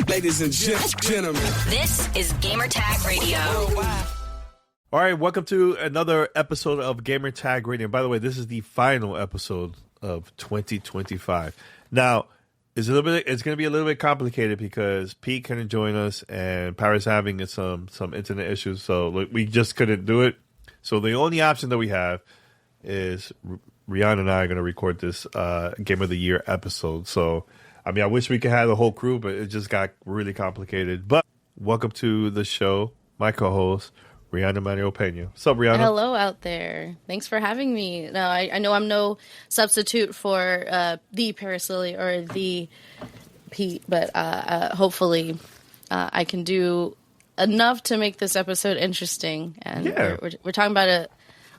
Ladies and gentlemen, this is Gamertag Radio. All right, welcome to another episode of Gamertag Radio. By the way, this is the final episode of 2025. Now, it's going to be a little bit complicated because Pete couldn't join us and Paris having some internet issues, so we just couldn't do it. So the only option that we have is Riana and I are going to record this Game of the Year episode. So, I mean, I wish we could have the whole crew, but it just got really complicated. But welcome to the show, my co-host, Riana Manuel-Peña. What's up, Riana? Hello out there. Thanks for having me. No, I know I'm no substitute for the Paris Lily or the Pete, but hopefully I can do enough to make this episode interesting. And we're talking about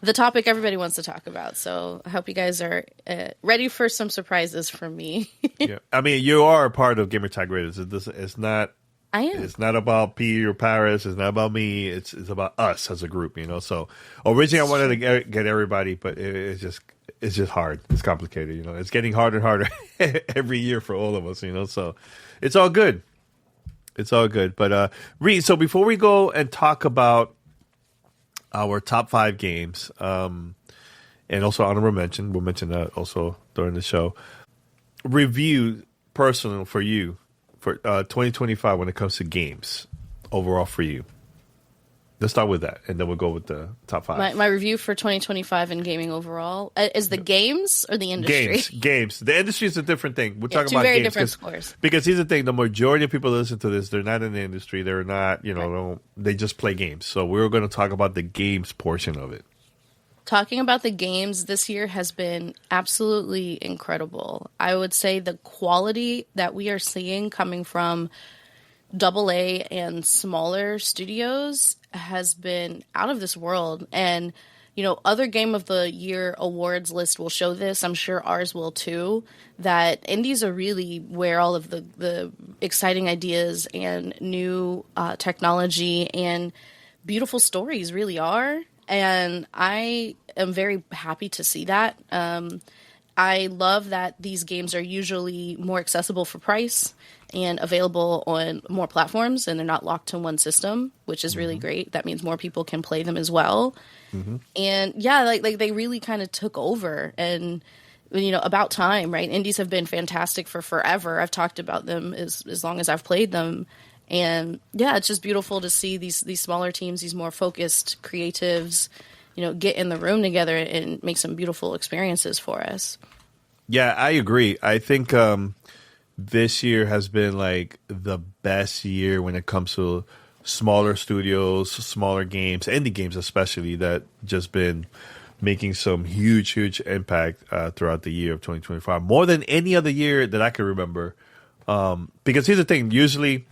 the topic everybody wants to talk about. So I hope you guys are ready for some surprises from me. Yeah, I mean, you are a part of Gamertag Radio. It's not. I am. It's not about P or Paris. It's not about me. It's about us as a group, you know. So originally I wanted to get everybody, but it's just hard. It's complicated, you know. It's getting harder and harder every year for all of us, you know. So it's all good. It's all good. But so before we go and talk about our top 5 games, and also honorable mention, we'll mention that also during the show. Review personal for you. For 2025 when it comes to games overall for you. Let's start with that, and then we'll go with the top 5. My review for 2025 in gaming overall is the games or the industry? Games. The industry is a different thing. We're talking two about very games. Different scores. Because here's the thing: the majority of people that listen to this, they're not in the industry. They're not, they just play games. So we're going to talk about the games portion of it. Talking about the games this year has been absolutely incredible. I would say the quality that we are seeing coming from AA and smaller studios has been out of this world. And, other Game of the Year awards list will show this. I'm sure ours will too. That indies are really where all of the exciting ideas and new technology and beautiful stories really are. And I am very happy to see that. I love that these games are usually more accessible for price and available on more platforms, and they're not locked to one system, which is really great. That means more people can play them as well. Mm-hmm. And yeah, like they really kind of took over, and about time, right? Indies have been fantastic for forever. I've talked about them as long as I've played them. And yeah, it's just beautiful to see these smaller teams, these more focused creatives, get in the room together and make some beautiful experiences for us. Yeah, I agree. I think this year has been like the best year when it comes to smaller studios, smaller games, indie games especially, that just been making some huge impact throughout the year of 2025, more than any other year that I can remember. Because here's the thing, usually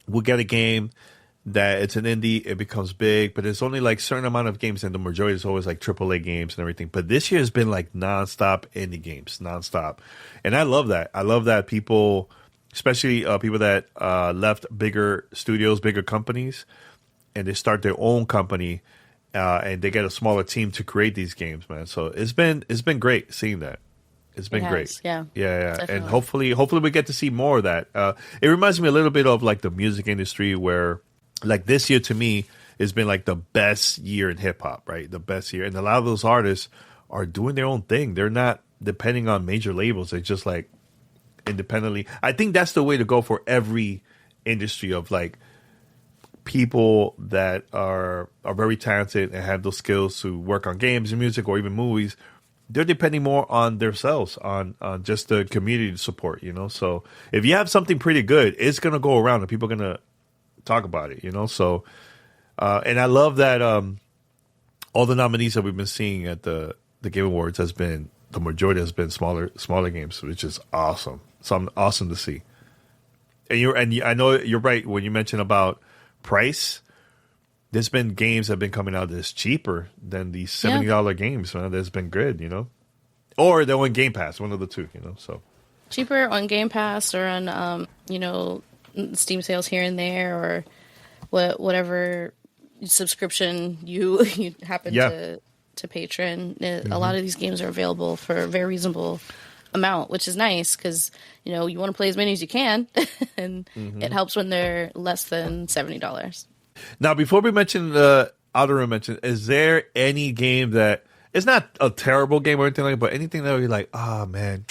we'll get a game that it's an indie, it becomes big, but it's only like a certain amount of games, and the majority is always like AAA games and everything. But this year has been like nonstop indie games, nonstop. And I love that. I love that people, especially people that left bigger studios, bigger companies, and they start their own company, and they get a smaller team to create these games, man. So it's been great seeing that. It's been great. Yeah. Definitely. And hopefully we get to see more of that. It reminds me a little bit of like the music industry, where like this year to me has been like the best year in hip hop, right? The best year. And a lot of those artists are doing their own thing. They're not depending on major labels. They're just like independently. I think that's the way to go for every industry, of like people that are very talented and have those skills to work on games and music or even movies. They're depending more on themselves, on just the community support, So if you have something pretty good, it's going to go around and people are going to talk about it, So, and I love that all the nominees that we've been seeing at the Game Awards the majority has been smaller games, which is awesome. Awesome to see. And I know you're right when you mentioned about price. There's been games that have been coming out that's cheaper than these $70 games, man. That's been good, Or they're on Game Pass, one of the two, So cheaper on Game Pass or on Steam sales here and there, or whatever subscription you happen to patron. A lot of these games are available for very reasonable amount, which is nice because, you know, you want to play as many as you can, and it helps when they're less than $70. Now, before we mention the outer mention, is there any game that it's not a terrible game or anything like that, but anything that would be like, oh man,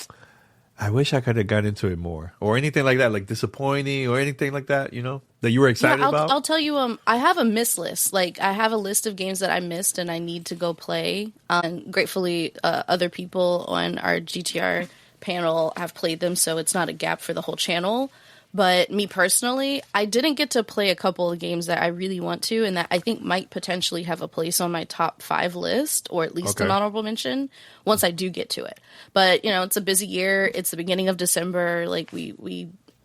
I wish I could have gotten into it more, or anything like that, like disappointing or anything like that, you know, that you were excited about? I'll tell you, I have a miss list. Like, I have a list of games that I missed and I need to go play. And gratefully, other people on our GTR panel have played them, so it's not a gap for the whole channel. But me personally, I didn't get to play a couple of games that I really want to, and that I think might potentially have a place on my top 5 list, or at least an honorable mention, once I do get to it. But, you know, it's a busy year. It's the beginning of December. Like, we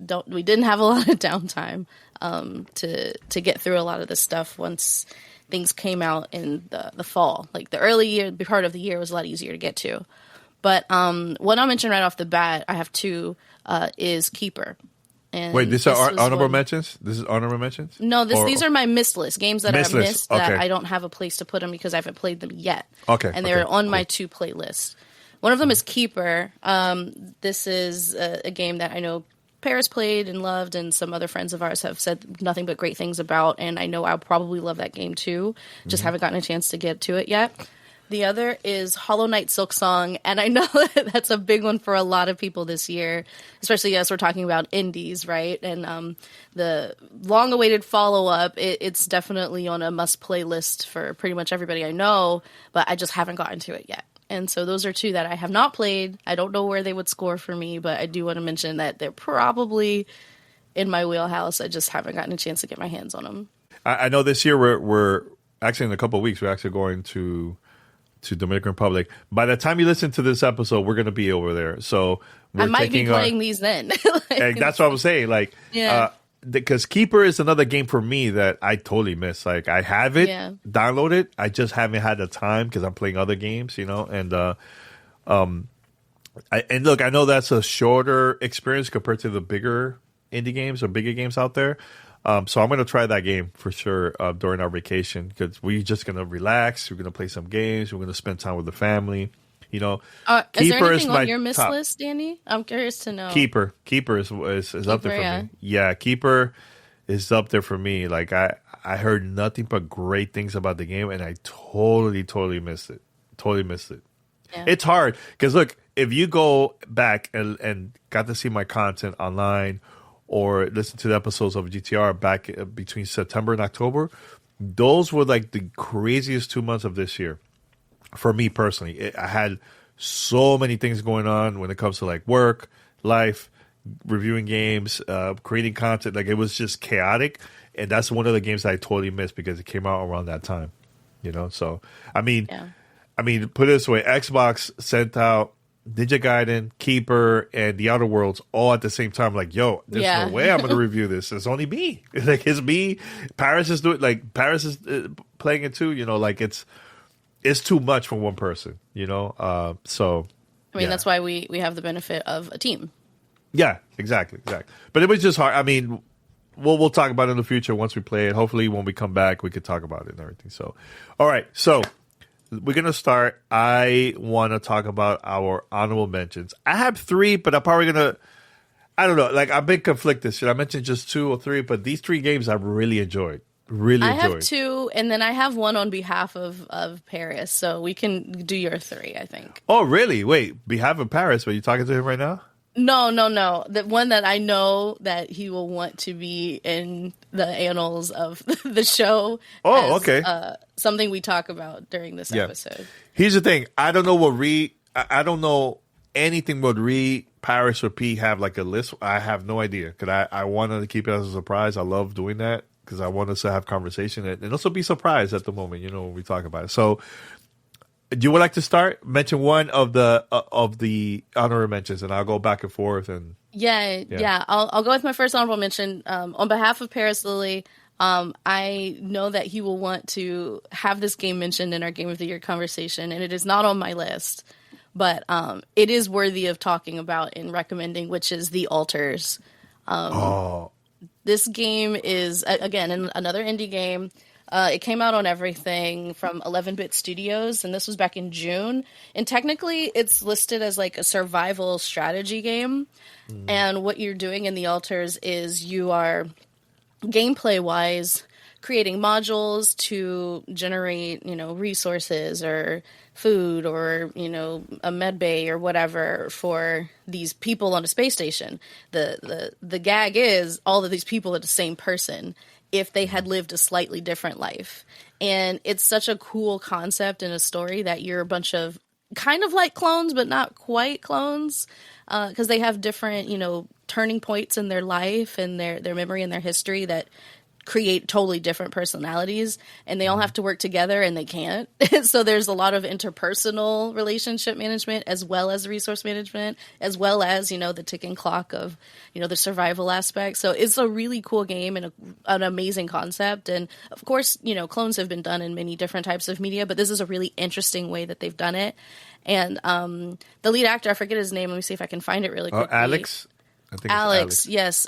didn't have a lot of downtime to get through a lot of this stuff once things came out in the fall. Like, the early year, part of the year was a lot easier to get to. But what I'll mention right off the bat, I have 2, is Keeper. And wait, these are honorable mentions? This is honorable mentions? No, these are my missed list. Games that I missed that I don't have a place to put them because I haven't played them yet. Okay. And they're on my 2 playlist. One of them is Keeper. This is a game that I know Paris played and loved, and some other friends of ours have said nothing but great things about, and I know I'll probably love that game too. Just haven't gotten a chance to get to it yet. The other is Hollow Knight Silksong, and I know that's a big one for a lot of people this year, especially as we're talking about indies, right? And the long-awaited follow-up, it's definitely on a must-play list for pretty much everybody I know, but I just haven't gotten to it yet. And so those are 2 that I have not played. I don't know where they would score for me, but I do want to mention that they're probably in my wheelhouse. I just haven't gotten a chance to get my hands on them. I know this year we're actually in a couple of weeks, we're actually going to Dominican Republic. By the time you listen to this episode, we're going to be over there. So I might be playing these then. Like, that's what I was saying. Like, because Keeper is another game for me that I totally miss. Like, I have it downloaded. I just haven't had the time because I'm playing other games, you know. And and look, I know that's a shorter experience compared to the bigger indie games or bigger games out there. So I'm going to try that game for sure during our vacation, because we're just going to relax. We're going to play some games. We're going to spend time with the family. You know, is there anything on your miss list, Danny? I'm curious to know. Keeper is up there for me. Yeah, Keeper is up there for me. Like, I heard nothing but great things about the game, and I totally missed it. Yeah. It's hard because look, if you go back and got to see my content online, or listen to the episodes of GTR back between September and October, those were like the craziest 2 months of this year for me personally. I had so many things going on when it comes to like work, life, reviewing games, creating content. Like, it was just chaotic, and that's one of the games that I totally missed because it came out around that time. You know, so I mean, put it this way: Xbox sent out Ninja Gaiden, Keeper, and The Outer Worlds all at the same time. Like, yo, there's no way I'm going to review this. It's only me. Like, it's me. Paris is doing, like, Paris is playing it too. You know, like, it's too much for one person, you know? So, I mean, that's why we have the benefit of a team. Yeah, exactly. But it was just hard. I mean, we'll talk about it in the future once we play it. Hopefully when we come back, we could talk about it and everything. So, all right. So, we're going to start. I want to talk about our honorable mentions. I have 3, but I'm probably going to, I don't know. Like, I've been conflicted. Should I mention just 2 or 3? But these 3 games I've really enjoyed. I have 2, and then I have 1 on behalf of Paris. So we can do your 3, I think. Oh, really? Wait, behalf of Paris? Are you talking to him right now? No. The one that I know that he will want to be in the annals of the show. Oh, okay. Something we talk about during this episode. Here's the thing. I don't know I don't know anything what Paris, or P have like a list. I have no idea. Because I wanted to keep it as a surprise. I love doing that because I want us to have conversation and also be surprised at the moment, you know, when we talk about it. So, do you would like to start? Mention one of the honorable mentions, and I'll go back and forth. And yeah. I'll go with my first honorable mention. On behalf of Paris Lilly, I know that he will want to have this game mentioned in our Game of the Year conversation, and it is not on my list, but it is worthy of talking about and recommending, which is The Alters. This game is, again, another indie game. It came out on everything from 11-bit Studios, and this was back in June. And technically, it's listed as like a survival strategy game. And what you're doing in the altars is you are gameplay-wise creating modules to generate, resources or food or, a med bay or whatever for these people on a space station. The gag is all of these people are the same person if they had lived a slightly different life. And it's such a cool concept in a story that you're a bunch of kind of like clones, but not quite clones, because they have different, turning points in their life and their memory and their history that create totally different personalities, and they all have to work together, and they can't. So there's a lot of interpersonal relationship management as well as resource management, as well as, the ticking clock of, the survival aspect. So it's a really cool game and an amazing concept. And of course, clones have been done in many different types of media, but this is a really interesting way that they've done it. And the lead actor, I forget his name. Let me see if I can find it really quickly. Alex? I think Alex, yes.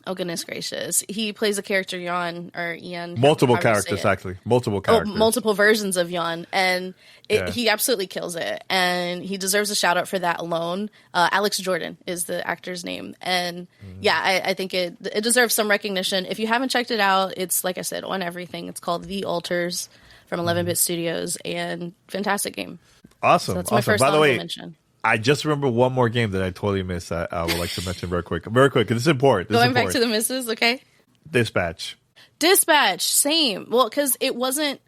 Oh, goodness gracious. He plays a character, Ian. Multiple characters, actually. Multiple characters. Multiple versions of Ian. And he absolutely kills it. And he deserves a shout out for that alone. Alex Jordan is the actor's name. And I think it deserves some recognition. If you haven't checked it out, it's, like I said, on everything. It's called The Altars from 11-bit Studios. And fantastic game. Awesome. So that's my first honorable mention. I just remember one more game that I totally missed that I would like to mention very quick. Very quick. This is important. Going back to the misses, okay? Dispatch. Same. Well, because it wasn't...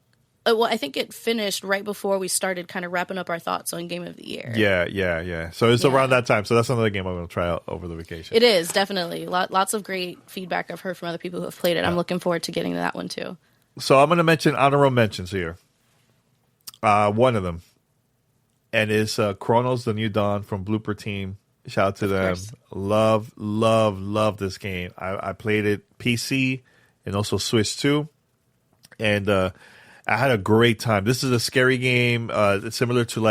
I think it finished right before we started kind of wrapping up our thoughts on Game of the Year. Yeah. So it's around that time. So that's another game I'm going to try out over the vacation. It is, definitely. Lots of great feedback I've heard from other people who have played it. Yeah. I'm looking forward to getting to that one, too. So I'm going to mention honorable mentions here. One of them. And it's Chronos, The New Dawn from Blooper Team. Shout out to them. Love this game. I played it PC and also Switch too. And I had a great time. This is a scary game. It's similar to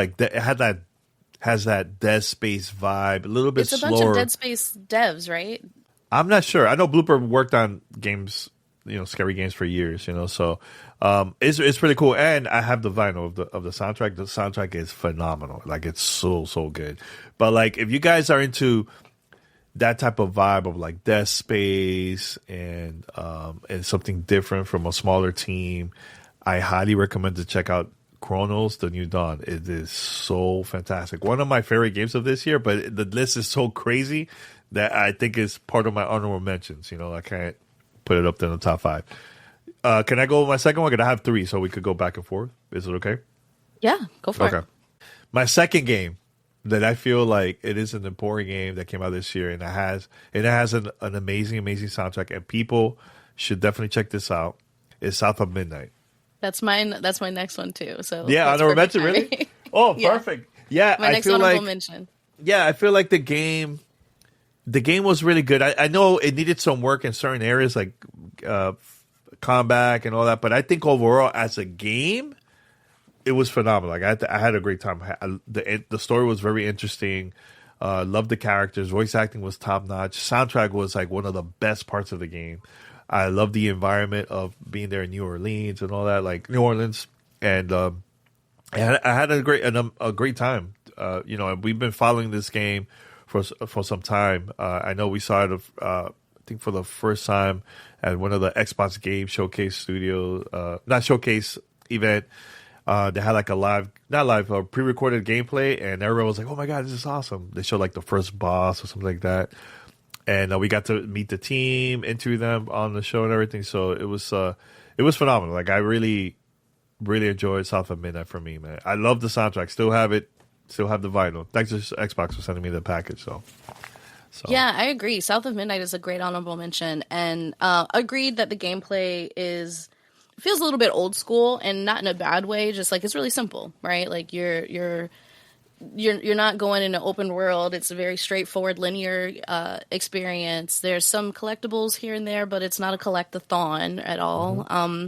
has that Dead Space vibe. A little bit slower. It's a bunch of Dead Space devs, right? I'm not sure. I know Blooper worked on games, scary games for years, so it's pretty cool. And I have the vinyl of the soundtrack. The soundtrack is phenomenal. Like, it's so good. But like, if you guys are into that type of vibe of like Death Space and something different from a smaller team, I highly recommend to check out Chronos, The New Dawn. It is so fantastic. One of my favorite games of this year, but the list is so crazy that I think is part of my honorable mentions. I can't put it up there in the top 5. Can I go with my second one? I have 3, so we could go back and forth. Is it okay? Yeah, go for it. My second game that I feel like it is an important game that came out this year, and it has an amazing soundtrack, and people should definitely check this out, is South of Midnight. That's mine. That's my next one too. So yeah, honorable mention, really? Oh, perfect. Yeah, my next honorable mention. Yeah, I feel like the game was really good. I know it needed some work in certain areas, like combat and all that, but I think overall as a game, it was phenomenal. Like, I had a great time. The story was very interesting. Loved the characters. Voice acting was top notch. Soundtrack was like one of the best parts of the game. I love the environment of being there in New Orleans and all that, like New Orleans, and I had a great time. And we've been following this game for some time. I know we saw it, I think, for the first time at one of the Xbox Game Showcase studio, not showcase event. They had like a pre-recorded gameplay, and everyone was like, "Oh my god, this is awesome!" They showed like the first boss or something like that. And we got to meet the team, interview them on the show and everything. So it was phenomenal. Like, I really, really enjoyed South of Midnight for me, man. I love the soundtrack. Still have it. Still have the vinyl. Thanks to Xbox for sending me the package. So. Yeah, I agree. South of Midnight is a great honorable mention, and agreed that the gameplay feels a little bit old school, and not in a bad way. Just like, it's really simple, right? Like, you're not going in an open world. It's a very straightforward linear experience. There's some collectibles here and there, but it's not a collect-a-thon at all. Mm-hmm.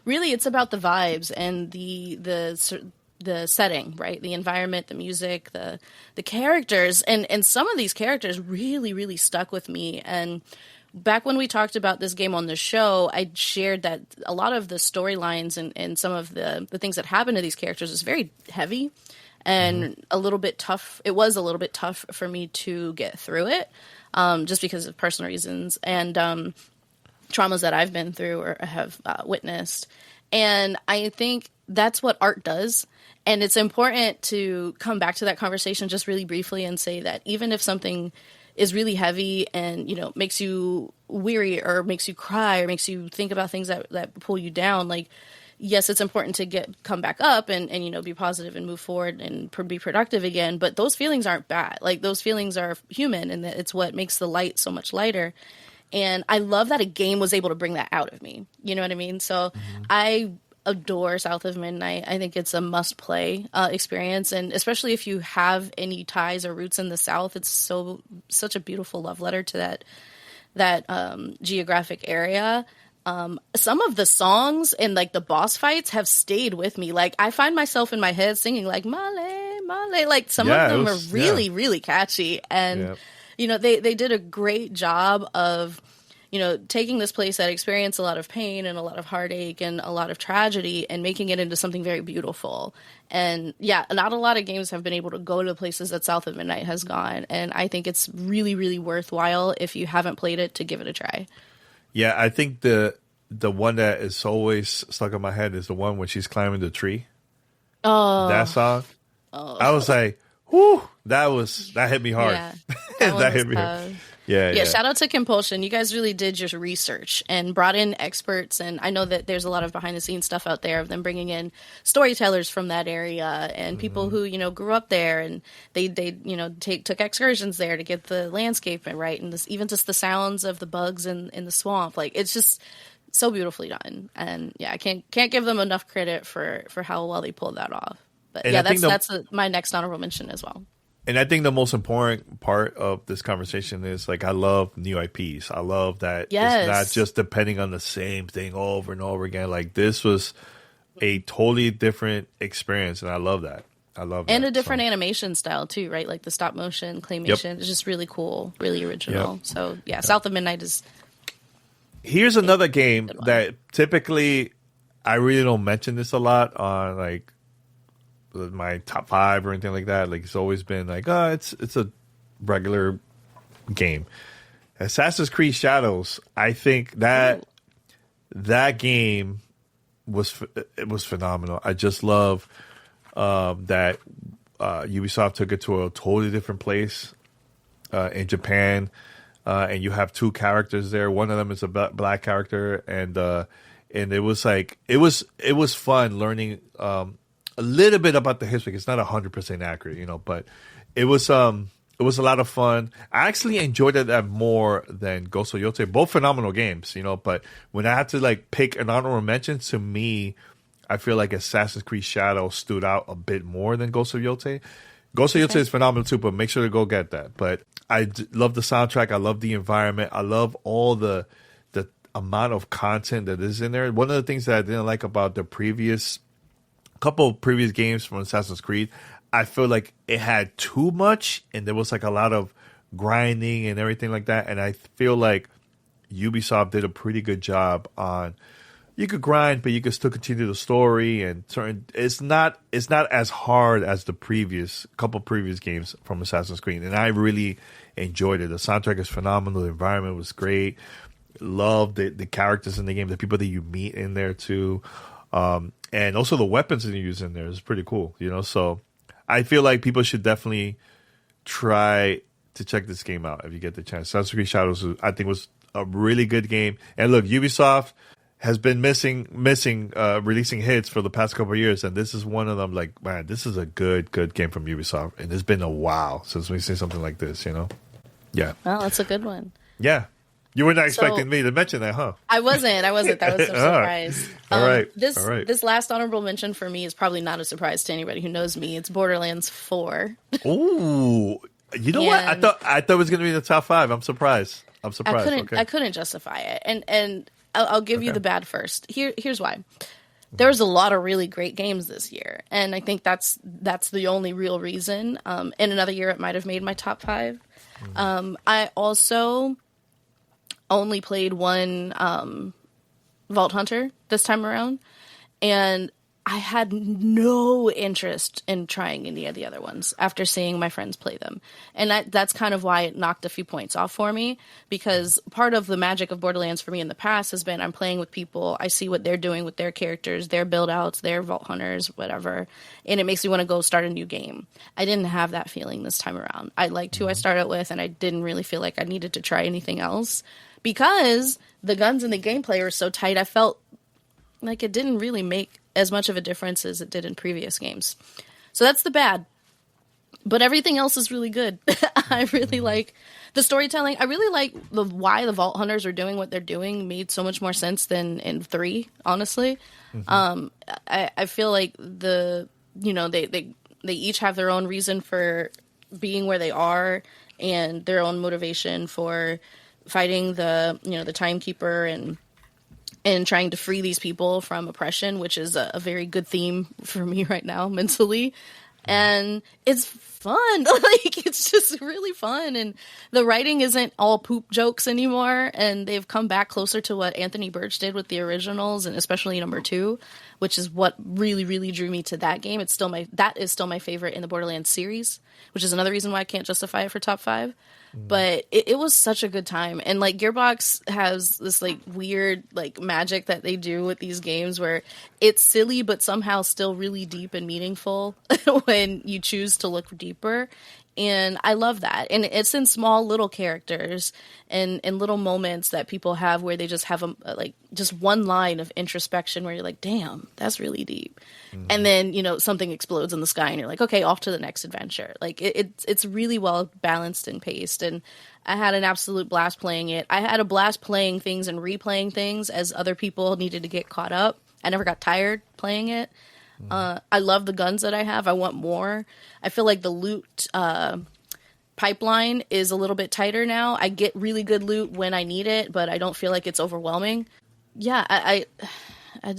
Really, it's about the vibes and the setting, right? The environment, the music, the characters, and some of these characters really, really stuck with me. And back when we talked about this game on the show, I shared that a lot of the storylines and some of the things that happen to these characters is very heavy and a little bit tough. It was a little bit tough for me to get through it, just because of personal reasons and traumas that I've been through or have witnessed. And I think that's what art does. And it's important to come back to that conversation just really briefly and say that even if something is really heavy and, you know, makes you weary or makes you cry or makes you think about things that pull you down, like, yes, it's important to come back up and, you know, be positive and move forward and be productive again. But those feelings aren't bad. Like, those feelings are human, and it's what makes the light so much lighter. And I love that a game was able to bring that out of me. You know what I mean? So I adore South of Midnight. I think it's a must-play experience, and especially if you have any ties or roots in the South, it's such a beautiful love letter to that geographic area. Some of the songs and like the boss fights have stayed with me. Like, I find myself in my head singing like Male, Male. Like, some of them are really, really catchy, and you know, they did a great job of, you know, taking this place that experienced a lot of pain and a lot of heartache and a lot of tragedy and making it into something very beautiful. And yeah, not a lot of games have been able to go to places that South of Midnight has gone. And I think it's really, really worthwhile, if you haven't played it, to give it a try. Yeah, I think the one that is always stuck in my head is the one when she's climbing the tree. Oh. That song. Oh. I was like, whoo, that hit me hard. Yeah, that hit me hard. Yeah. Shout out to Compulsion. You guys really did your research and brought in experts. And I know that there's a lot of behind the scenes stuff out there of them bringing in storytellers from that area and people who, you know, grew up there, and they you know, took excursions there to get the landscape right. And even just the sounds of the bugs in the swamp. Like, it's just so beautifully done. And yeah, I can't give them enough credit for how well they pulled that off. But and yeah, that's my next honorable mention as well. And I think the most important part of this conversation is, like, I love new IPs. I love that it's not just depending on the same thing over and over again. Like, this was a totally different experience, and I love that. And a different animation style too, right? Like the stop motion claymation is just really cool, really original. Yep. So yeah, South of Midnight is. Here's another game that typically I really don't mention this a lot on, like, my top 5 or anything like that. Like, it's always been like, it's a regular game. Assassin's Creed Shadows. I think that game was phenomenal. I just love that Ubisoft took it to a totally different place in Japan, and you have 2 characters there. One of them is a black character, and it was like it was fun learning a little bit about the history. It's not 100% accurate, you know, but it was a lot of fun. I actually enjoyed it more than Ghost of Yotei. Both phenomenal games, you know, but when I had to, like, pick an honorable mention, to me, I feel like Assassin's Creed Shadows stood out a bit more than Ghost of Yotei. Ghost of Yotei is phenomenal too, but make sure to go get that. But I love the soundtrack. I love the environment. I love all the amount of content that is in there. One of the things that I didn't like about the couple of previous games from Assassin's Creed, I feel like it had too much, and there was like a lot of grinding and everything like that. And I feel like Ubisoft did a pretty good job on, you could grind, but you could still continue the story, and it's not as hard as the couple previous games from Assassin's Creed. And I really enjoyed it. The soundtrack is phenomenal. The environment was great. Love the characters in the game, the people that you meet in there too. And also the weapons that you use in there is pretty cool, you know. So I feel like people should definitely try to check this game out if you get the chance. Assassin's Creed Shadows, I think, was a really good game. And look, Ubisoft has been missing releasing hits for the past couple of years, and this is one of them. Like, man, this is a good game from Ubisoft, and it's been a while since we've seen something like this, you know. Yeah. Well, that's a good one. Yeah. You were not expecting me to mention that, huh? I wasn't. That was a surprise. All right. This last honorable mention for me is probably not a surprise to anybody who knows me. It's Borderlands 4. Ooh. You know what? I thought it was going to be in the top 5. I'm surprised. I couldn't justify it. And I'll give you the bad first. Here's why. There was a lot of really great games this year, and I think that's the only real reason. In another year, it might have made my top 5. I also only played one Vault Hunter this time around, and I had no interest in trying any of the other ones after seeing my friends play them. And that's kind of why it knocked a few points off for me, because part of the magic of Borderlands for me in the past has been I'm playing with people, I see what they're doing with their characters, their build-outs, their Vault Hunters, whatever, and it makes me want to go start a new game. I didn't have that feeling this time around. I liked who I started with, and I didn't really feel like I needed to try anything else, because the guns and the gameplay were so tight, I felt like it didn't really make as much of a difference as it did in previous games. So that's the bad. But everything else is really good. I really like the storytelling. I really like why the Vault Hunters are doing what they're doing made so much more sense than in 3, honestly. I feel like they each have their own reason for being where they are and their own motivation for fighting the Timekeeper and trying to free these people from oppression, which is a very good theme for me right now mentally. And it's fun. Like, it's just really fun. And the writing isn't all poop jokes anymore. And they've come back closer to what Anthony Birch did with the originals, and especially number 2, which is what really, really drew me to that game. That is still my favorite in the Borderlands series, which is another reason why I can't justify it for top 5. But it was such a good time. And like Gearbox has this like weird like magic that they do with these games where it's silly but somehow still really deep and meaningful when you choose to look deeper. And I love that. And it's in small little characters and little moments that people have where they just have just one line of introspection where you're like, damn, that's really deep. And then, something explodes in the sky and you're like, okay, off to the next adventure. Like it's really well balanced and paced. And I had an absolute blast playing it. I had a blast playing things and replaying things as other people needed to get caught up. I never got tired playing it. I love the guns that I have. I want more. I feel like the loot pipeline is a little bit tighter now. I get really good loot when I need it, but I don't feel like it's overwhelming. Yeah, I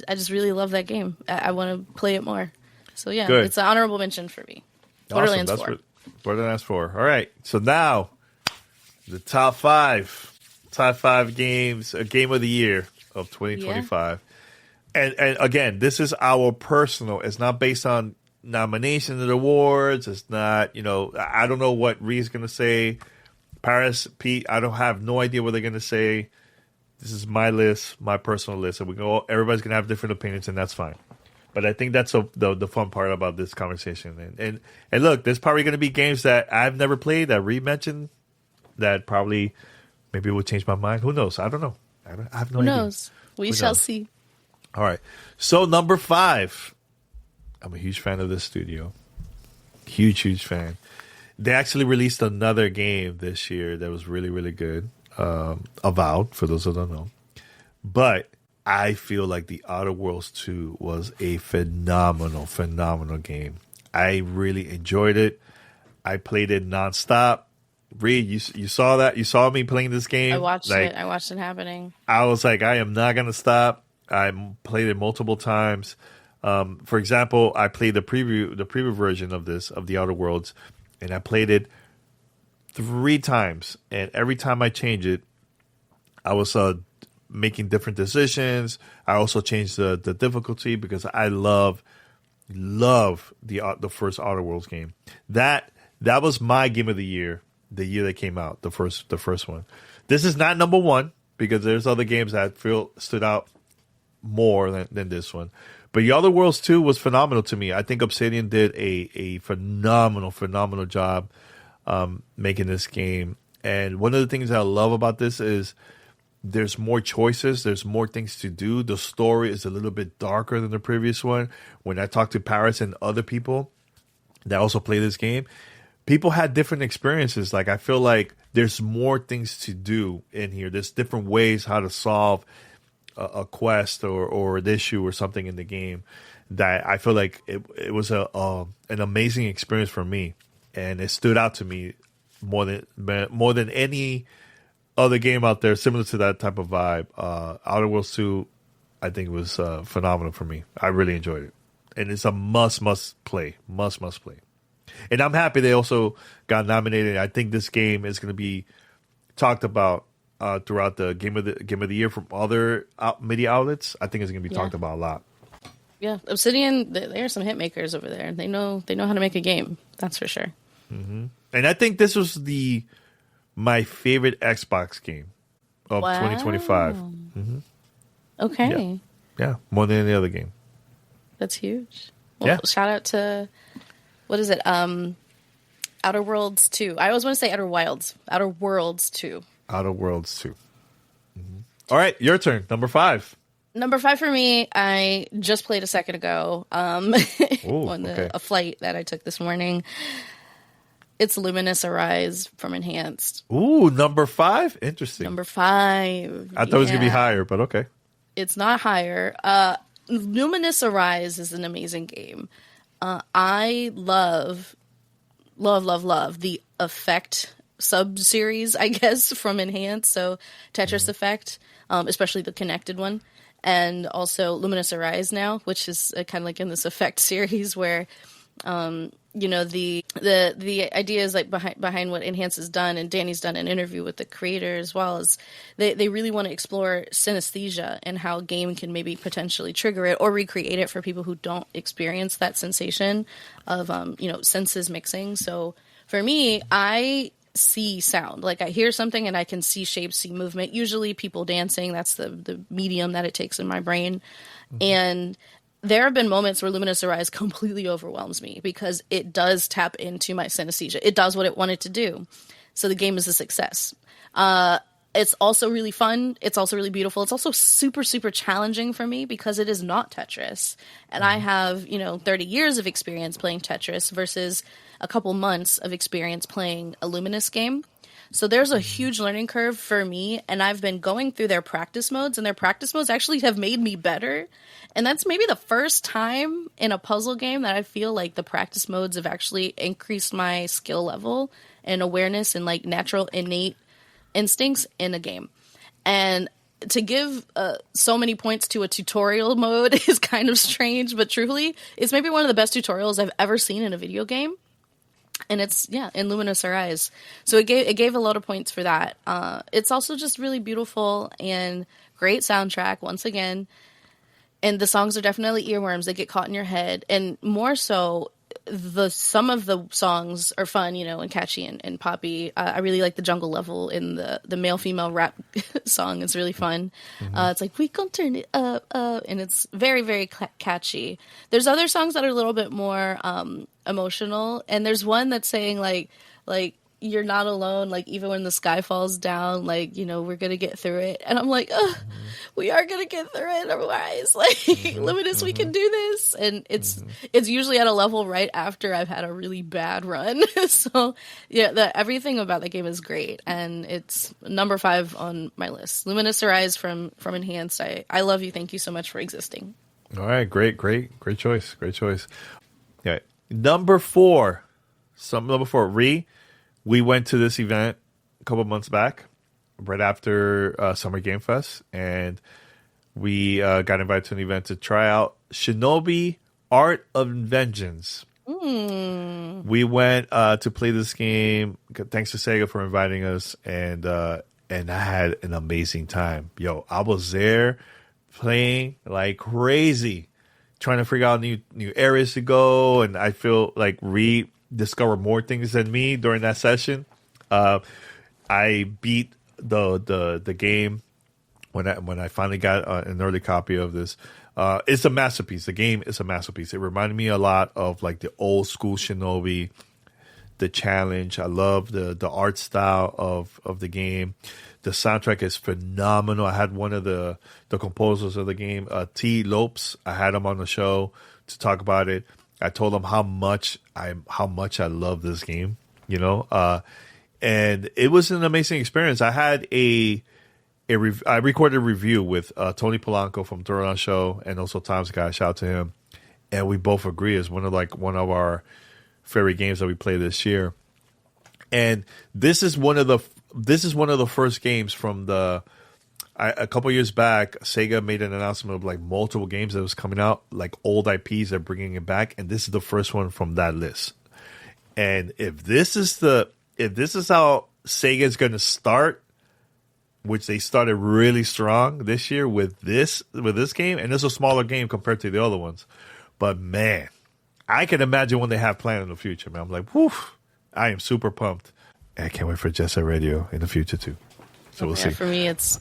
just really love that game. I want to play it more. So yeah, It's an honorable mention for me. Borderlands 4. Borderlands 4. All right. So now the top 5 games, a game of the year of 2025. Yeah. And again, this is our personal. It's not based on nominations and awards. It's not, I don't know what Ree's going to say. Paris, Pete, I don't have no idea what they're going to say. This is my list, my personal list. And everybody's going to have different opinions, and that's fine. But I think that's the fun part about this conversation. And look, there's probably going to be games that I've never played that Ree mentioned that probably maybe will change my mind. Who knows? I don't know. I have no idea. Who knows? We shall see. All right. So number 5. I'm a huge fan of this studio. Huge fan. They actually released another game this year that was really, really good. Avowed, for those who don't know. But I feel like The Outer Worlds 2 was a phenomenal game. I really enjoyed it. I played it nonstop. Reed, you saw that? You saw me playing this game? I watched it. I watched it happening. I was like, I am not going to stop. I played it multiple times. For example, I played the preview version of The Outer Worlds, and I played it 3 times. And every time I changed it, I was making different decisions. I also changed the difficulty because I love the first Outer Worlds game. That was my game of the year that came out, the first one. This is not number 1 because there's other games that I feel stood out more than this one. But The Outer Worlds 2 was phenomenal to me. I think Obsidian did a phenomenal job making this game. And one of the things I love about this is there's more choices. There's more things to do. The story is a little bit darker than the previous one. When I talked to Paris and other people that also play this game, people had different experiences. Like, I feel like there's more things to do in here. There's different ways how to solve a quest or an issue or something in the game that I feel like it was an amazing experience for me, and it stood out to me more than any other game out there similar to that type of vibe. Outer Worlds 2, I think it was phenomenal for me. I really enjoyed it, and it's a must play. And I'm happy they also got nominated. I think this game is going to be talked about throughout the game of the year from other media outlets, I think it's going to be talked about a lot. Yeah, Obsidian, they are some hit makers over there. They know how to make a game. That's for sure. Mm-hmm. And I think this was my favorite Xbox game of 2025. Mm-hmm. Okay. Yeah, more than any other game. That's huge. Well, shout out to, what is it? Outer Worlds 2. I always want to say Outer Wilds. Outer Worlds 2. Outer Worlds 2. Mm-hmm. All right, your turn. Number 5. Number 5 for me, I just played a second ago on a flight that I took this morning. It's Luminous Arise from Enhanced. Ooh, number 5? Interesting. Number 5. I thought it was going to be higher, but okay. It's not higher. Luminous Arise is an amazing game. I love the Effect sub-series, I guess, from Enhanced. So Tetris Effect, especially the connected one. And also Luminous Arise now, which is kind of like in this Effect series where, the idea is like behind what Enhance has done, and Danny's done an interview with the creator as well, as they really want to explore synesthesia and how a game can maybe potentially trigger it or recreate it for people who don't experience that sensation of, senses mixing. So for me, I see sound. Like I hear something and I can see shapes, see movement, usually people dancing. That's the medium that it takes in my brain. Mm-hmm. And there have been moments where Luminous Arise completely overwhelms me because it does tap into my synesthesia. It does what it wanted to do. So the game is a success. It's also really fun. It's also really beautiful. It's also super, super challenging for me because it is not Tetris. And I have, 30 years of experience playing Tetris versus a couple months of experience playing a Luminous game. So there's a huge learning curve for me, and I've been going through their practice modes, and their practice modes actually have made me better. And that's maybe the first time in a puzzle game that I feel like the practice modes have actually increased my skill level and awareness and like natural innate instincts in a game. And to give so many points to a tutorial mode is kind of strange, but truly, it's maybe one of the best tutorials I've ever seen in a video game. And it's, in Luminous Arise. So it gave a lot of points for that. It's also just really beautiful and great soundtrack, once again. And the songs are definitely earworms. They get caught in your head. And more so, some of the songs are fun, and catchy and poppy. I really like the jungle level in the male-female rap song. It's really fun. Mm-hmm. It's like, we gon' turn it up, and it's very, very catchy. There's other songs that are a little bit more emotional, and there's one that's saying, like, you're not alone, like, even when the sky falls down, like, we're gonna get through it. And I'm like, we are gonna get through it, otherwise, like, Luminous, we can do this. And it's usually at a level right after I've had a really bad run. So, everything about the game is great, and it's number 5 on my list. Luminous Arise from Enhanced. I love you. Thank you so much for existing. All right, great choice. Yeah, number 4, we went to this event a couple months back, right after Summer Game Fest, and we got invited to an event to try out Shinobi Art of Vengeance. We went to play this game. Thanks to Sega for inviting us, and I had an amazing time. Yo, I was there playing like crazy, trying to figure out new areas to go, and I feel like discover more things than me during that session. I beat the game when I finally got an early copy of this. It's a masterpiece. The game is a masterpiece. It reminded me a lot of like the old school Shinobi, the challenge. I love the art style of the game. The soundtrack is phenomenal. I had one of the composers of the game, T. Lopes. I had him on the show to talk about it. I told him how much I love this game, and it was an amazing experience. I had I recorded a review with Tony Polanco from Throwdown Show and also Tom's Guy. Shout out to him, and we both agree it's one of our favorite games that we played this year. And this is one of the first games from a couple years back, Sega made an announcement of like multiple games that was coming out, like old IPs. They're bringing it back, and this is the first one from that list. And if this is how Sega is going to start which they started really strong this year with this game, and it's a smaller game compared to the other ones. But man, I can imagine when they have planned in the future, man. I'm like, woof, I am super pumped. And I can't wait for Jet Set Radio in the future too. So we'll see. For me, it's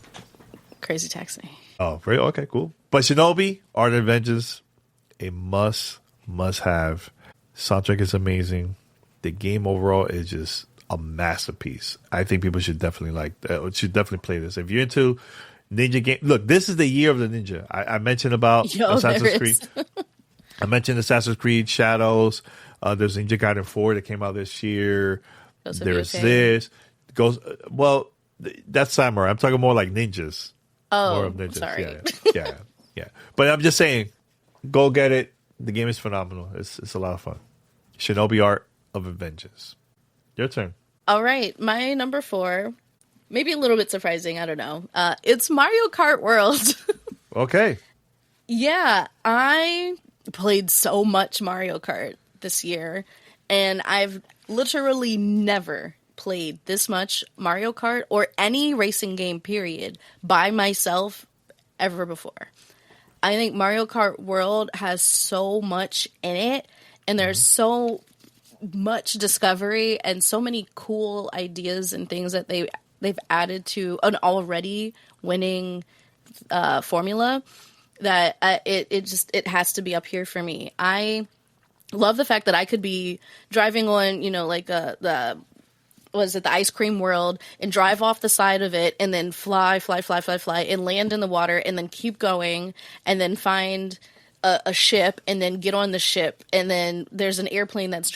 Crazy Taxi. Oh, very okay, cool. But Shinobi, Art of Vengeance, a must have. Soundtrack is amazing. The game overall is just a masterpiece. I think people should definitely play this. If you're into ninja game, look, this is the year of the ninja. I mentioned about Assassin's Creed. I mentioned Assassin's Creed Shadows. There's Ninja Gaiden 4 that came out this year. There's this. That's samurai. I'm talking more like ninjas. Oh, more of ninjas. sorry. Yeah. But I'm just saying, go get it. The game is phenomenal. It's a lot of fun. Shinobi Art of Vengeance. Your turn. All right. My number 4, maybe a little bit surprising. I don't know. It's Mario Kart World. Okay. Yeah. I played so much Mario Kart this year, and I've literally never played this much Mario Kart or any racing game, period, by myself ever before. I think Mario Kart World has so much in it, and there's so much discovery and so many cool ideas and things that they've added to an already winning formula that it has to be up here for me. I love the fact that I could be driving on, like the ice cream world and drive off the side of it and then fly and land in the water and then keep going and then find a ship and then get on the ship, and then there's an airplane that's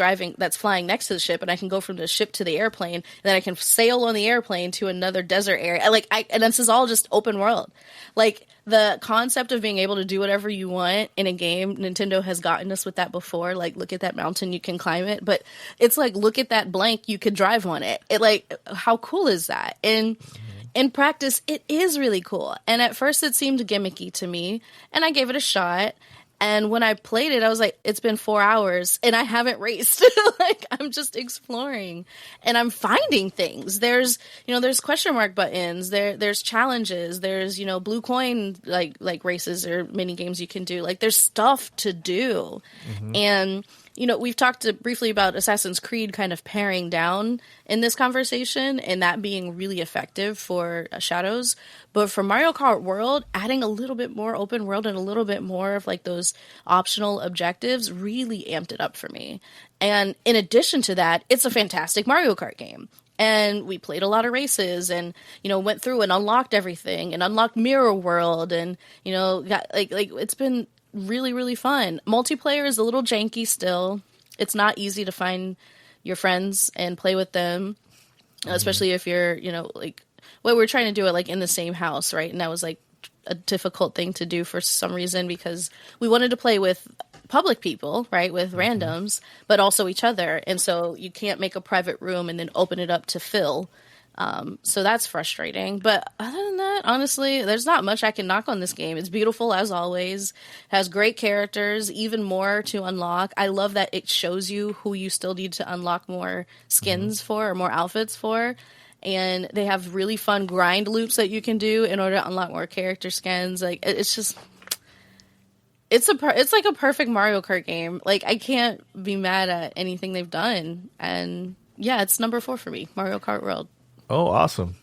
flying next to the ship, and I can go from the ship to the airplane, and then I can sail on the airplane to another desert area. And this is all just open world. Like, the concept of being able to do whatever you want in a game, Nintendo has gotten us with that before. Like, look at that mountain, you can climb it. But it's like, look at that blank, you could drive on it. How cool is that? And in practice, it is really cool. And at first it seemed gimmicky to me, and I gave it a shot. And when I played it, I was like, it's been 4 hours and I haven't raced. I'm just exploring and I'm finding things. There's question mark buttons. There's challenges. There's, blue coin, like races or mini games you can do. Like, there's stuff to do. Mm-hmm. And, we've talked briefly about Assassin's Creed kind of paring down in this conversation and that being really effective for Shadows. But for Mario Kart World, adding a little bit more open world and a little bit more of those optional objectives really amped it up for me. And in addition to that, it's a fantastic Mario Kart game. And we played a lot of races and, went through and unlocked everything and unlocked Mirror World and, got it's been really, really fun. Multiplayer is a little janky still. It's not easy to find your friends and play with them, especially if you're, we're trying to do it in the same house, right? And that was a difficult thing to do for some reason because we wanted to play with public people, right, with randoms, but also each other. And so you can't make a private room and then open it up to fill. So that's frustrating. But other than that, honestly, there's not much I can knock on this game. It's beautiful as always. It has great characters, even more to unlock. I love that it shows you who you still need to unlock more skins for or more outfits for. And they have really fun grind loops that you can do in order to unlock more character skins. It's like a perfect Mario Kart game. I can't be mad at anything they've done. And yeah, it's number 4 for me, Mario Kart World. Oh, awesome.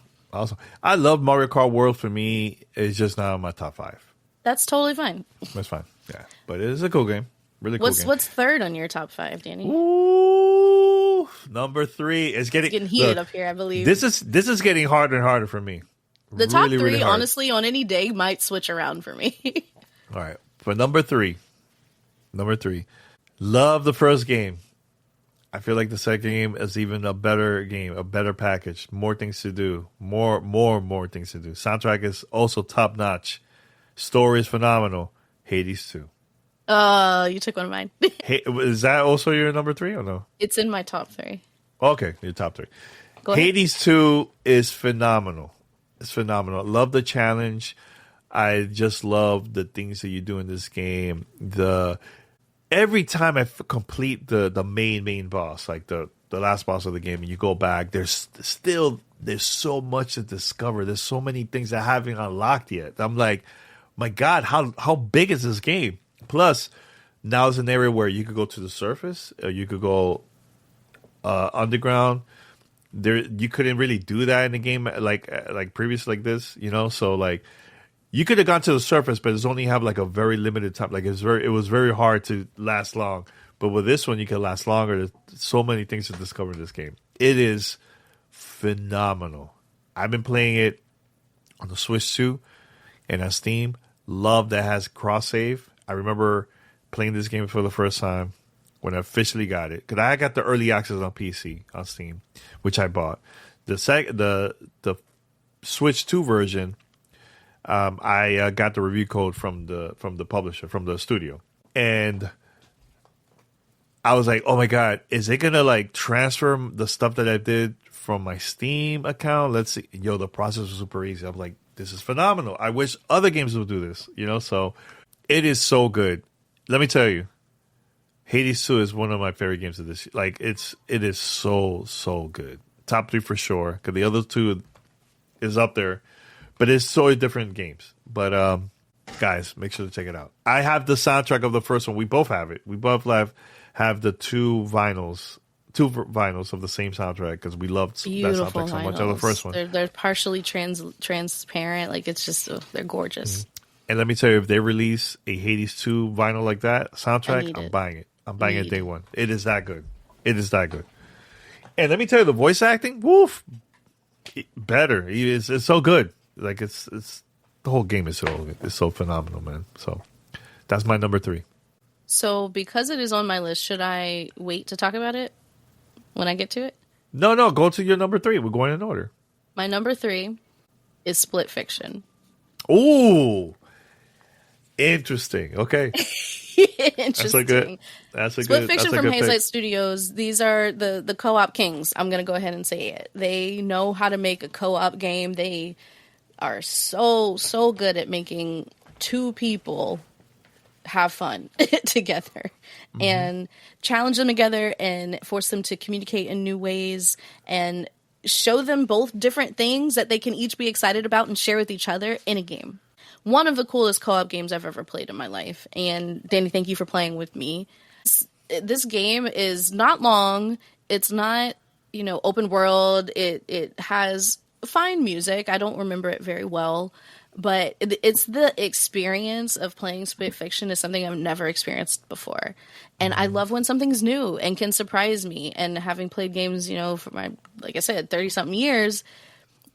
I love Mario Kart World. For me, it's just not in my top 5. That's totally fine. That's fine. Yeah, but it is a cool game. Really cool game. What's third on your top 5, Danny? Ooh, number 3 is getting heated up here, I believe. This is getting harder and harder for me. The top 3, really honestly, on any day might switch around for me. All right, for number 3, love the first game. I feel like the second game is even a better game, a better package, more things to do, more things to do. Soundtrack is also top notch. Story is phenomenal. Hades 2. You took one of mine. Is that also your number 3 or no? It's in my top 3. Okay, your top 3. Go ahead. Hades 2 is phenomenal. It's phenomenal. Love the challenge. I just love the things that you do in this game. Every time I complete the main boss, like the last boss of the game, and you go back, there's still there's so much to discover. There's so many things I haven't unlocked yet. I'm like, my God, how big is this game? Plus, now it's an area where you could go to the surface, or you could go underground. There, you couldn't really do that in the game like previous like this, you know. So like, you could have gone to the surface, but it's only have like a very limited time. Like it was very hard to last long. But with this one, you can last longer. There's so many things to discover in this game. It is phenomenal. I've been playing it on the Switch too, and on Steam. Love that has cross save. I remember playing this game for the first time when I officially got it, because I got the early access on PC on Steam, which I bought. The Switch 2 version, I got the review code from the publisher, from the studio, and I was like, oh my God, is it gonna like transfer the stuff that I did from my Steam account? Let's see. Yo, the process was super easy. I'm like, this is phenomenal. I wish other games would do this, you know? So it is so good. Let me tell you, Hades 2 is one of my favorite games of this year. Like, it is so good. Top 3 for sure, because the other 2 is up there. But it's so different games. But, guys, make sure to check it out. I have the soundtrack of the first one. We both have it. We both have the two vinyls of the same soundtrack, because we loved Beautiful that soundtrack so much vinyls. of the first one. They're partially transparent. Like, it's just, they're gorgeous. Mm-hmm. And let me tell you, if they release a Hades 2 vinyl like that soundtrack, I'm buying it. I'm buying it day one. It is that good. It is that good. And let me tell you, the voice acting, better. It's so good. Like, it's the whole game is so phenomenal, man. So that's my number 3. So because it is on my list, should I wait to talk about it when I get to it? No, go to your number 3. We're going in order. My number 3 is Split Fiction. Ooh, interesting. Okay. Interesting. That's a Split good Fiction that's a from good Hazelight pick. Studios. These are the co-op kings. I'm going to go ahead and say it. They know how to make a co-op game. They are so good at making 2 people have fun together, and challenge them together and force them to communicate in new ways, and show them both different things that they can each be excited about and share with each other in a game. One of the coolest co-op games I've ever played in my life. And Danny, thank you for playing with me. This game is not long. It's not, open world. It has fine music. I don't remember it very well, but it's the experience of playing Split Fiction is something I've never experienced before. And I love when something's new and can surprise me. And having played games, for my, like I said, 30-something years,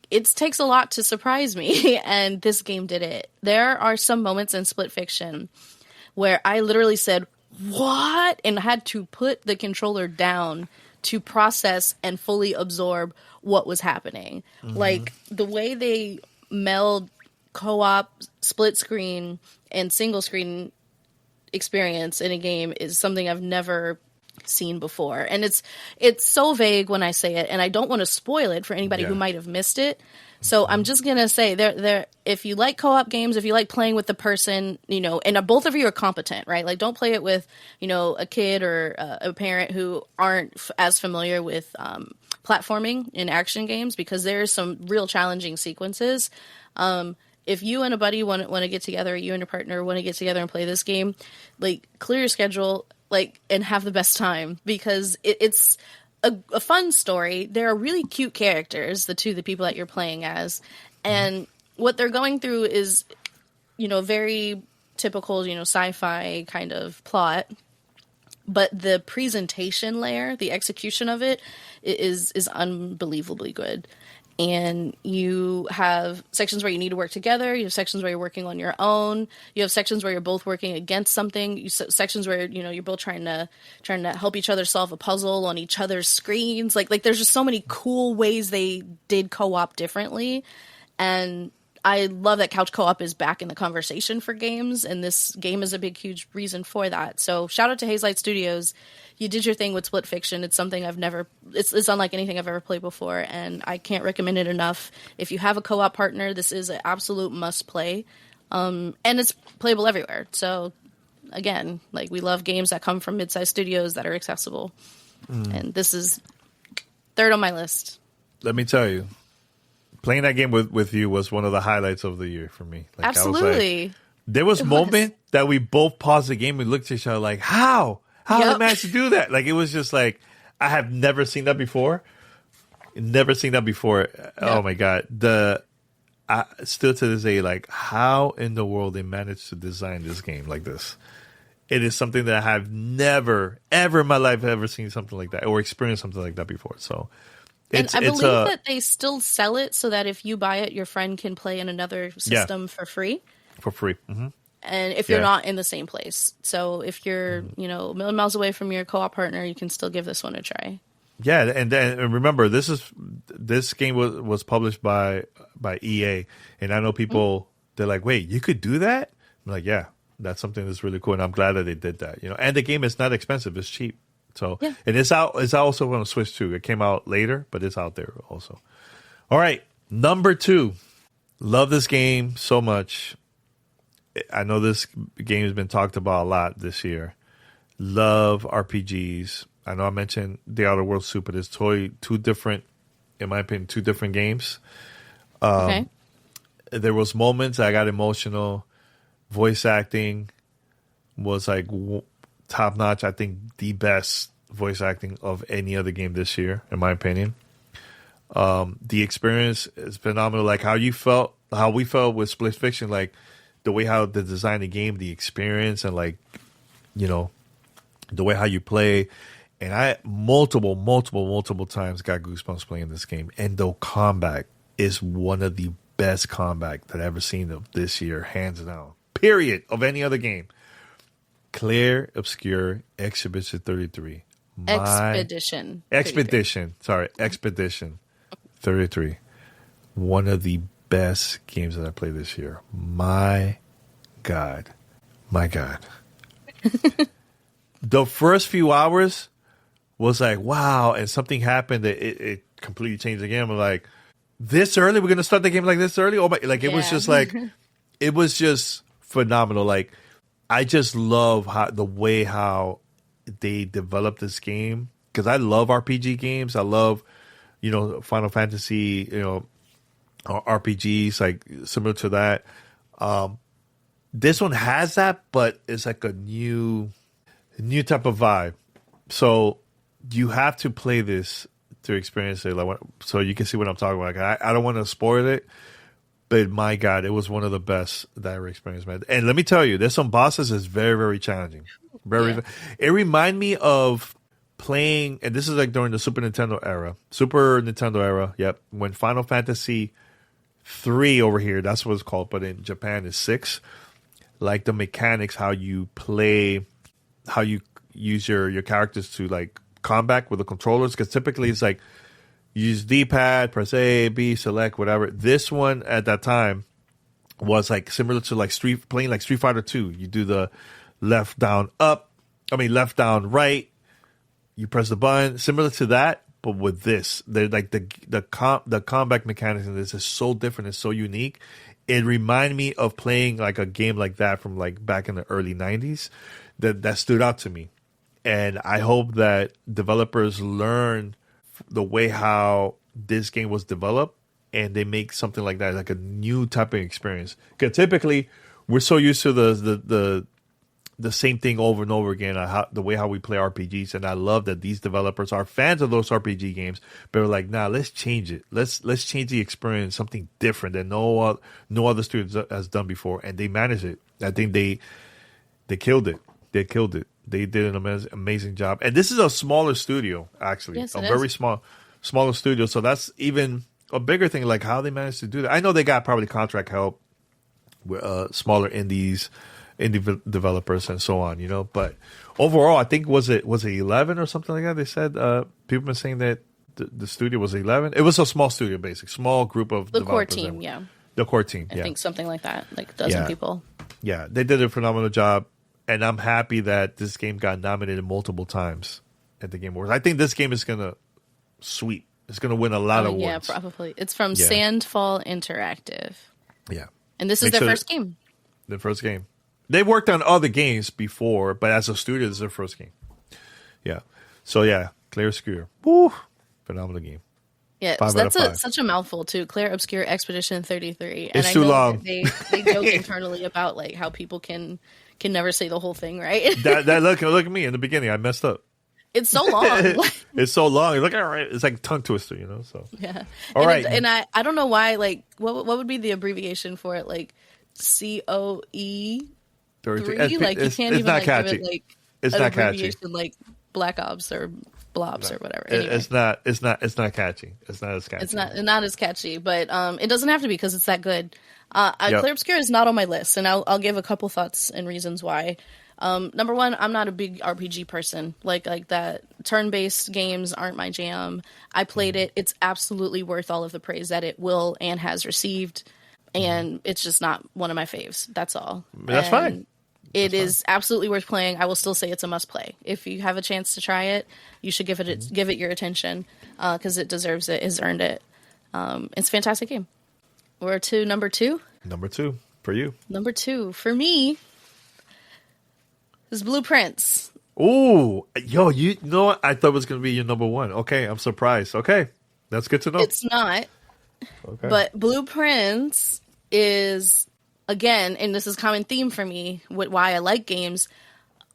it takes a lot to surprise me, and this game did it. There are some moments in Split Fiction where I literally said, what? And had to put the controller down to process and fully absorb what was happening. Like, the way they meld co-op, split screen, and single screen experience in a game is something I've never seen before. And it's so vague when I say it, and I don't want to spoil it for anybody who might have missed it. So I'm just gonna say there if you like co-op games, if you like playing with the person, and both of you are competent, right? Like, don't play it with a kid or a parent who aren't as familiar with platforming in action games, because there's some real challenging sequences. If you and a buddy want to get together, you and your partner want to get together and play this game, like, clear your schedule, and have the best time, because it's a fun story. There are really cute characters, the people that you're playing as, and what they're going through is, very typical, sci-fi kind of plot. But the presentation layer, the execution of it is unbelievably good. And you have sections where you need to work together. You have sections where you're working on your own. You have sections where you're both working against something. Sections where you're both trying to help each other solve a puzzle on each other's screens. Like there's just so many cool ways they did co-op differently. And I love that couch co-op is back in the conversation for games, and this game is a big, huge reason for that. So shout out to Hazelight Studios. You did your thing with Split Fiction. It's something it's unlike anything I've ever played before, and I can't recommend it enough. If you have a co-op partner, this is an absolute must play. And it's playable everywhere. So again, we love games that come from mid-sized studios that are accessible. And this is third on my list. Let me tell you, playing that game with you was one of the highlights of the year for me. Like, Absolutely. There was a moment that we both paused the game and looked at each other like, how? How did I manage to do that? Like, it was just like, I have never seen that before. Never seen that before. Yep. Oh, my God. Still to this day, like, how in the world they managed to design this game like this? It is something that I have never, ever in my life ever seen something like that or experienced something like that before. So, I believe that they still sell it so that if you buy it, your friend can play in another system for free. For free. Mm-hmm. And if you're not in the same place. So if you're, a million miles away from your co-op partner, you can still give this one a try. Yeah, and remember, this game was published by EA, and I know people, they're like, wait, you could do that? I'm like, yeah, that's something that's really cool, and I'm glad that they did that. And the game is not expensive; it's cheap. So, and it's out. It's also on Switch too. It came out later, but it's out there also. All right, number 2. Love this game so much. I know this game has been talked about a lot this year. Love RPGs. I know I mentioned The Outer Worlds 2, but it's totally two different games. Okay. There was moments I got emotional. Voice acting was like top notch. I think the best voice acting of any other game this year, in my opinion. The experience is phenomenal. Like how we felt with Split Fiction, like the way how they designed the game, the experience, and like, the way how you play. And I multiple times got goosebumps playing this game. And the combat is one of the best combat that I've ever seen of this year, hands down. Period. Of any other game. Claire Obscure Expedition 33. Expedition 33. One of the best games that I played this year. My God. The first few hours was like, wow, and something happened that it completely changed the game. I'm like, this early? We're going to start the game like this early? Oh my, like, it was just like, it was just phenomenal. Like, I just love the way how they developed this game, because I love RPG games. I love, Final Fantasy, RPGs, like similar to that. This one has that, but it's like a new type of vibe. So you have to play this to experience it, like, so you can see what I'm talking about. Like, I don't want to spoil it, but my God, it was one of the best that I ever experienced, man. And let me tell you, there's some bosses that's very, very challenging. It reminded me of playing, and this is like during the Super Nintendo era. Yep, when Final Fantasy 3 over here, that's what it's called, but in Japan is 6. Like the mechanics, how you play, how you use your characters to like combat with the controllers, because typically it's like use D-pad, press A, B, select, whatever. This one at that time was like similar to like playing like Street Fighter 2. You do the left down right. You press the button, similar to that, but with this, they're like the combat mechanics in this is so different and so unique. It reminded me of playing like a game like that from like back in the early 90s. That stood out to me. And I hope that developers learn the way how this game was developed and they make something like that, like a new type of experience. Because typically we're so used to the same thing over and over again, the way how we play RPGs. And I love that these developers are fans of those RPG games, but are like, nah, let's change it. Let's change the experience, something different that no other studio has done before. And they managed it. I think they killed it. They killed it. They did an amazing job. And this is a smaller studio, actually. Yes, very smaller studio. So that's even a bigger thing, like how they managed to do that. I know they got probably contract help with smaller indie developers and so on, But overall, I think was it 11 or something like that? They said people have been saying that the studio was 11. It was a small studio, basically. Small group of the core developers. team, yeah. The core team, I think something like that, like a dozen people. Yeah, they did a phenomenal job. And I'm happy that this game got nominated multiple times at the Game Awards. I think this game is going to sweep. It's going to win a lot of awards. Yeah, probably. It's from Sandfall Interactive. Yeah. And this is their first game. Their first game. They worked on other games before, but as a studio, this is their first game. Yeah. So, yeah, Claire Obscure. Woo! Phenomenal game. Yeah, Five so out of that's five. such a mouthful too. Claire Obscure Expedition 33. And It's I too know long. that they joke internally about like how people can never say the whole thing, right? that look at me in the beginning. I messed up. It's so long. It's so long. It's like, all right, it's like tongue twister, you know. So Yeah. all and right. And I don't know why. Like, what would be the abbreviation for it? Like COE 3. Like you can't even not like catchy. give it like It's an not catchy. abbreviation like Black Ops or Blobs or whatever. Anyway. It's not catchy. It's not as catchy. It's not as catchy, but it doesn't have to be because it's that good. Yep. Clair Obscure is not on my list, and I'll give a couple thoughts and reasons why. Number one, I'm not a big RPG person. Like that turn-based games aren't my jam. I played it. It's absolutely worth all of the praise that it will and has received, and it's just not one of my faves. That's all. That's fine. It is absolutely worth playing. I will still say it's a must play. If you have a chance to try it, you should give it your attention because it deserves it. It's earned it. It's a fantastic game. We're to number 2. Number 2 for you. Number 2 for me is Blueprints. Ooh, yo, you know what? I thought it was gonna be your number 1. Okay, I'm surprised. Okay, that's good to know. It's not. Okay. But Blueprints is, again, and this is a common theme for me, why I like games,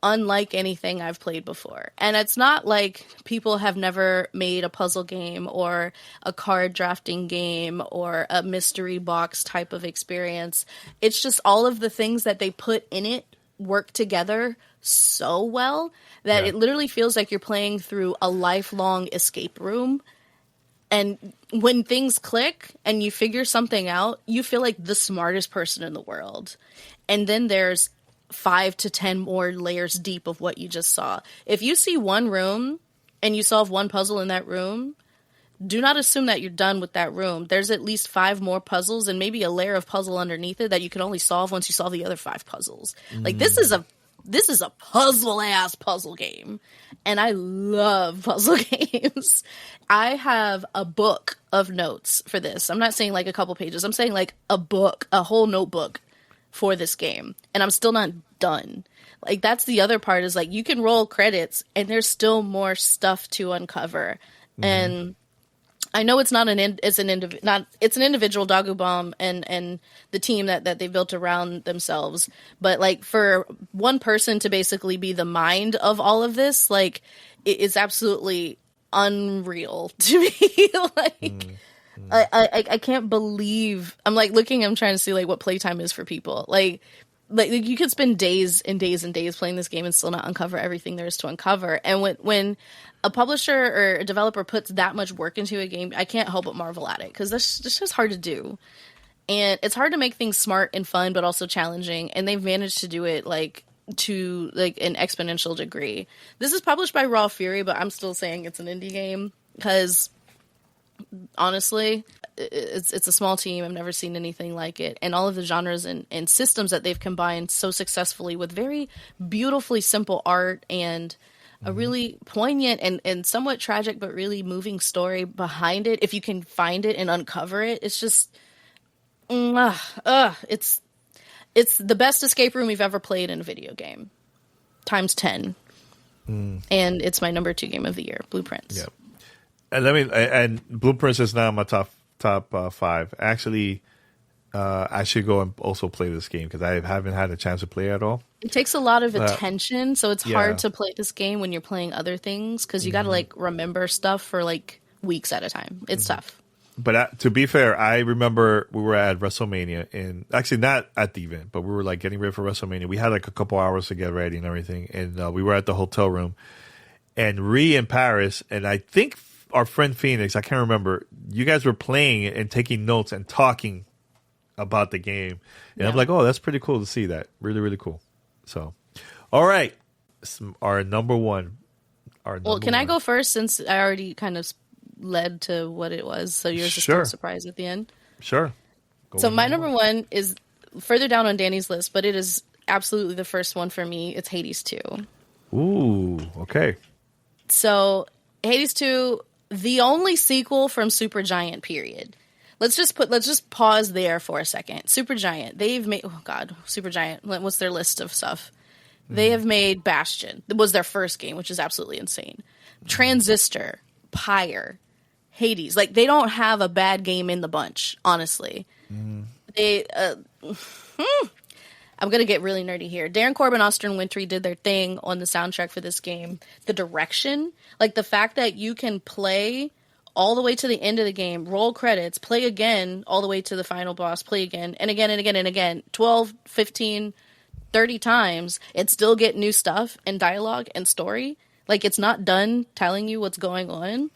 unlike anything I've played before. And it's not like people have never made a puzzle game or a card drafting game or a mystery box type of experience. It's just all of the things that they put in it work together so well that it literally feels like you're playing through a lifelong escape room. And when things click and you figure something out, you feel like the smartest person in the world. And then there's 5 to 10 more layers deep of what you just saw. If you see one room and you solve one puzzle in that room, do not assume that you're done with that room. There's at least 5 more puzzles and maybe a layer of puzzle underneath it that you can only solve once you solve the other 5 puzzles. Like this is a puzzle-ass puzzle game. And I love puzzle games. I have a book of notes for this. I'm not saying like a couple pages. I'm saying like a book, a whole notebook for this game. And I'm still not done. Like that's the other part is like you can roll credits and there's still more stuff to uncover. And I know it's not it's an individual Dagu Bomb and the team that they built around themselves, but like for one person to basically be the mind of all of this, like it's absolutely unreal to me. Like I can't believe I'm like looking. I'm trying to see like what playtime is for people. Like you could spend days and days and days playing this game and still not uncover everything there is to uncover. And when a publisher or a developer puts that much work into a game, I can't help but marvel at it because that's just hard to do. And it's hard to make things smart and fun, but also challenging. And they've managed to do it to an exponential degree. This is published by Raw Fury, but I'm still saying it's an indie game because honestly, it's a small team. I've never seen anything like it. And all of the genres and systems that they've combined so successfully with very beautifully simple art and a really poignant and somewhat tragic but really moving story behind it. If you can find it and uncover it, it's just it's the best escape room we've ever played in a video game times 10. And it's my number 2 game of the year, Blueprints. Yeah. And Blueprints is now my top 5. Actually, I should go and also play this game because I haven't had a chance to play it at all. It takes a lot of attention, so it's hard to play this game when you're playing other things because you got to like remember stuff for like weeks at a time. It's tough. But to be fair, I remember we were at WrestleMania, and actually not at the event, but we were like getting ready for WrestleMania. We had like a couple hours to get ready and everything, and we were at the hotel room, and Ree in Paris, and I think our friend Phoenix, I can't remember. You guys were playing and taking notes and talking about the game, and I'm like, oh, that's pretty cool to see that. Really, really cool. So, all right, our number 1. Can I go first since I already kind of led to what it was? So yours is still a surprise at the end. Sure. So my number 1 is further down on Danny's list, but it is absolutely the first one for me. It's Hades 2. Ooh, okay. So Hades 2, the only sequel from Supergiant, period. Let's just pause there for a second. Supergiant, they've made, Supergiant, what's their list of stuff? They have made Bastion. It was their first game, which is absolutely insane. Transistor, Pyre, Hades. Like, they don't have a bad game in the bunch, honestly. They, I'm going to get really nerdy here. Darren Corbin, Austin Wintory did their thing on the soundtrack for this game. The direction, like the fact that you can play all the way to the end of the game, roll credits, play again, all the way to the final boss, play again, and again, and again, and again, 12, 15, 30 times, and still get new stuff and dialogue and story. Like, it's not done telling you what's going on. And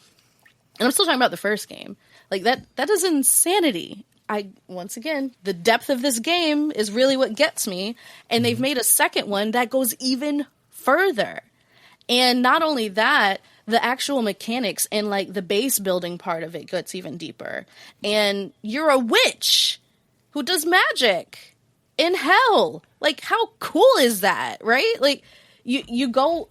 I'm still talking about the first game. Like, that is insanity. Once again, the depth of this game is really what gets me. And they've made a second one that goes even further. And not only that, the actual mechanics and like the base building part of it gets even deeper. And you're a witch who does magic in hell. Like, how cool is that, right? Like, you go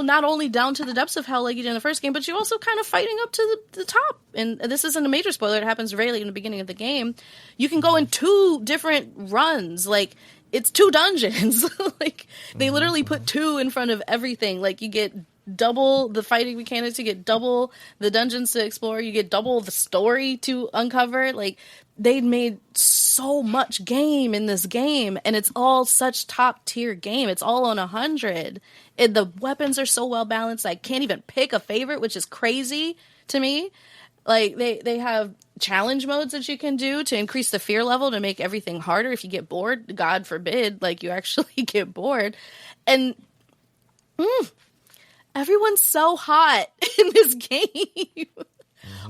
not only down to the depths of hell like you did in the first game, but you also kind of fighting up to the top. And this isn't a major spoiler. It happens rarely in the beginning of the game. You can go in 2 different runs. Like, it's 2 dungeons. Like, they literally put 2 in front of everything. Like, you get double the fighting mechanics, you get double the dungeons to explore, you get double the story to uncover. Like, they made so much game in this game, and it's all such top tier game. It's all on 100. And the weapons are so well balanced. I can't even pick a favorite, which is crazy to me. Like, they have challenge modes that you can do to increase the fear level to make everything harder. If you get bored, God forbid, like, you actually get bored. And everyone's so hot in this game.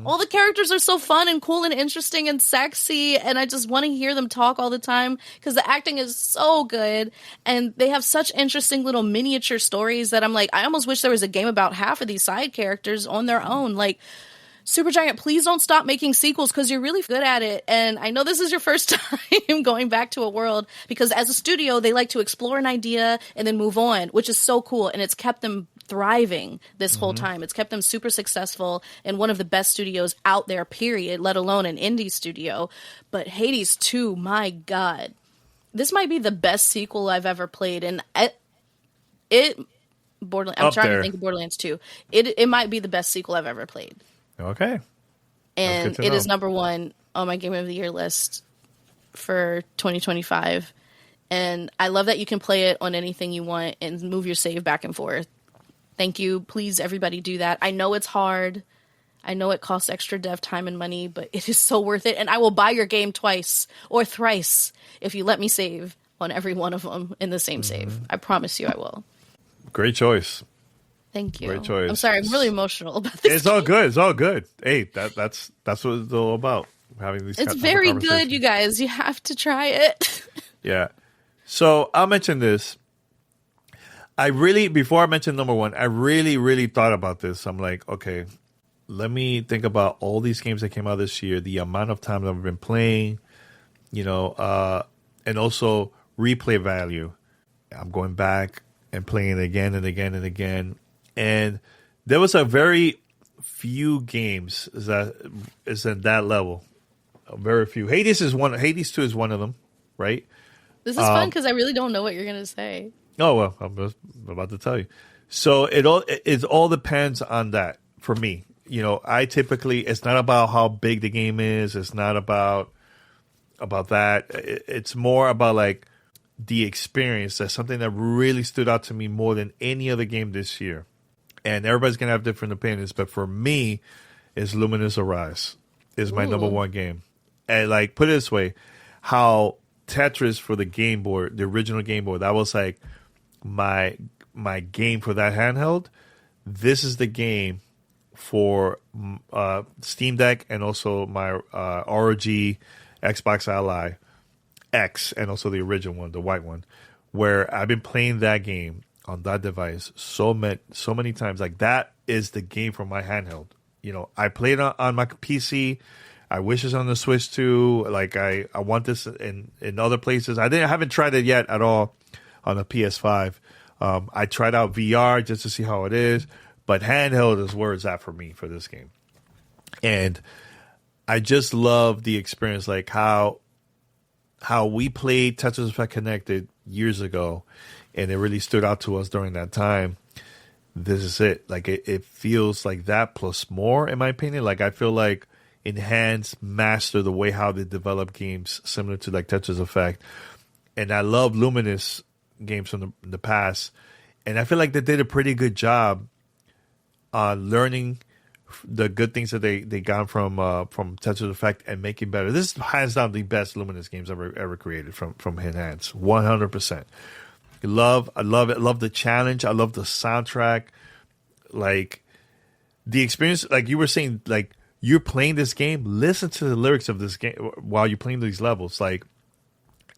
All the characters are so fun and cool and interesting and sexy, and I just want to hear them talk all the time because the acting is so good, and they have such interesting little miniature stories that I'm like, I almost wish there was a game about half of these side characters on their own. Like, Supergiant, please don't stop making sequels because you're really good at it. And I know this is your first time going back to a world because as a studio, they like to explore an idea and then move on, which is so cool. And it's kept them thriving this whole time. It's kept them super successful and one of the best studios out there, period, let alone an indie studio. But Hades 2, my God, this might be the best sequel I've ever played. And I'm trying to think of Borderlands 2. It might be the best sequel I've ever played. Okay. And it is number 1 on my Game of the Year list for 2025. And I love that you can play it on anything you want and move your save back and forth. Thank you. Please, everybody, do that. I know it's hard. I know it costs extra dev time and money, but it is so worth it. And I will buy your game twice or thrice if you let me save on every one of them in the same save. I promise you I will. Great choice. Thank you. Great choice. I'm sorry, I'm really emotional about this. It's all good. It's all good. Hey, that's what it's all about. Having these. It's very good, you guys. You have to try it. Yeah. So I'll mention this. Before I mention number 1, I really thought about this. I'm like, okay, let me think about all these games that came out this year, the amount of time that I've been playing, and also replay value. I'm going back and playing it again and again and again. And there was a very few games that is at that level. Very few. Hades 2 is one of them, right? This is fun because I really don't know what you're going to say. Oh, well, I'm just about to tell you. So it all depends on that for me. I typically, it's not about how big the game is. It's not about that. It's more about like the experience. That's something that really stood out to me more than any other game this year. And everybody's going to have different opinions. But for me, it's Luminous Arise is my number 1 game. And like, put it this way, how Tetris for the Game Boy, the original Game Boy, that was like my game for that handheld. This is the game for Steam Deck and also my ROG Xbox Ally X and also the original one, the white one, where I've been playing that game on that device so many times. Like, that is the game for my handheld. I played on my PC. I wish it's on the Switch too. Like, I want this in other places. I haven't tried it yet at all on the PS5. I tried out VR just to see how it is, but handheld is where it's at for me for this game. And I just love the experience, like how we played Tetris Effect Connected years ago, and it really stood out to us during that time. this is it. Like it feels like that plus more, in my opinion. Like I feel like Enhance master the way how they develop games similar to like Tetris Effect. And I love Luminous games from the past. And I feel like they did a pretty good job on learning the good things that they got from Tetris Effect and making better. This is hands down the best Luminous games ever created from Enhance. 100%. I love it. I love the challenge. I love the soundtrack. Like the experience, like you were saying, like you're playing this game, listen to the lyrics of this game while you're playing these levels. Like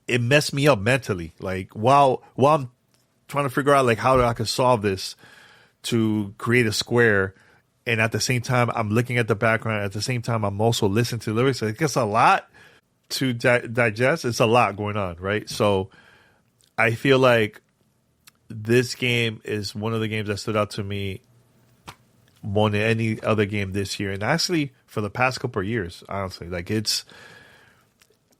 it messed me up mentally. Like while I'm trying to figure out like how I could solve this to create a square, and at the same time I'm looking at the background. At the same time I'm also listening to the lyrics. Like, it's a lot to digest. It's a lot going on, right? So I feel like this game is one of the games that stood out to me more than any other game this year, and actually for the past couple of years, honestly. Like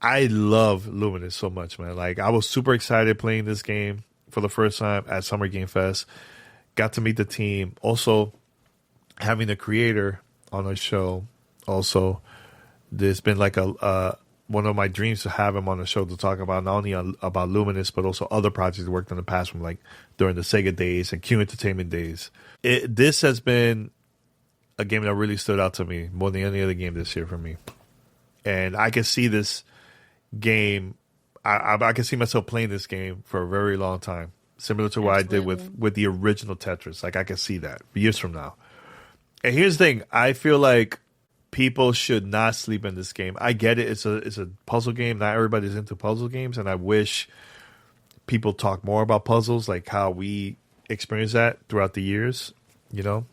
I love Luminous so much, man. Like I was super excited playing this game for the first time at Summer Game Fest. Got to meet the team. Also, having the creator on the show. Also, there's been like a one of my dreams to have him on the show to talk about not only about Luminous, but also other projects he worked on in the past from like during the Sega days and Q Entertainment days. This has been a game that really stood out to me more than any other game this year for me. And I can see this game, I can see myself playing this game for a very long time. Similar to what Absolutely. I did with the original Tetris. Like I can see that years from now. And here's the thing, I feel like people should not sleep in this game. I get it. It's a puzzle game. Not everybody's into puzzle games, and I wish people talk more about puzzles, like how we experience that throughout the years. You know,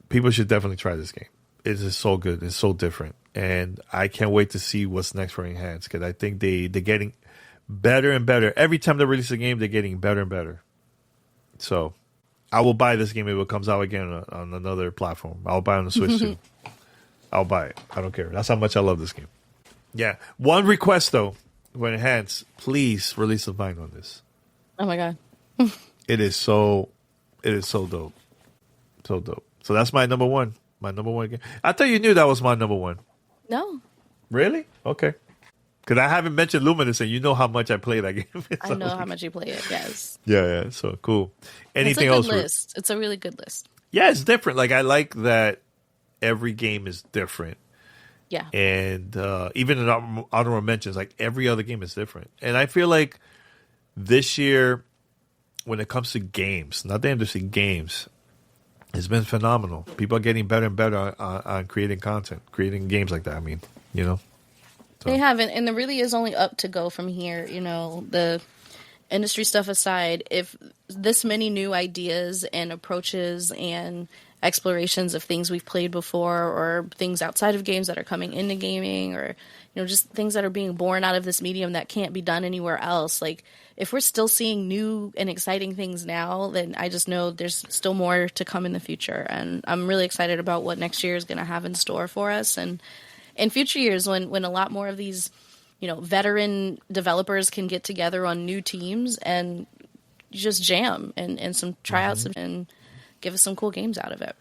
people should definitely try this game. It is so good. It's so different, and I can't wait to see what's next for Enhance, because I think they're getting better and better every time they release a game. They're getting better and better. So I will buy this game if it comes out again on another platform. I'll buy it on the Switch too. I'll buy it. I don't care. That's how much I love this game. Yeah. One request, though, when Enhance, please release a Vine on this. Oh, my God. It is so dope. So dope. So that's my number one. My number one game. I thought you knew that was my number one. No. Really? Okay. Because I haven't mentioned Luminous, and you know how much I play that game. So I know how much you play it, yes. Yeah. So cool. Anything else? It's a good list. It's a really good list. Yeah, it's different. Like, I like that every game is different. Yeah. And even in honorable mentions, like every other game is different. And I feel like this year, when it comes to games, not the industry, games, it's been phenomenal. People are getting better and better on creating content, creating games like that. I mean, you know. So. They haven't, and there really is only up to go from here. You know, the industry stuff aside, if this many new ideas and approaches and explorations of things we've played before, or things outside of games that are coming into gaming, or just things that are being born out of this medium that can't be done anywhere else. Like, if we're still seeing new and exciting things now, then I just know there's still more to come in the future, and I'm really excited about what next year is going to have in store for us, and in future years when a lot more of these veteran developers can get together on new teams and just jam and some tryouts and give us some cool games out of it.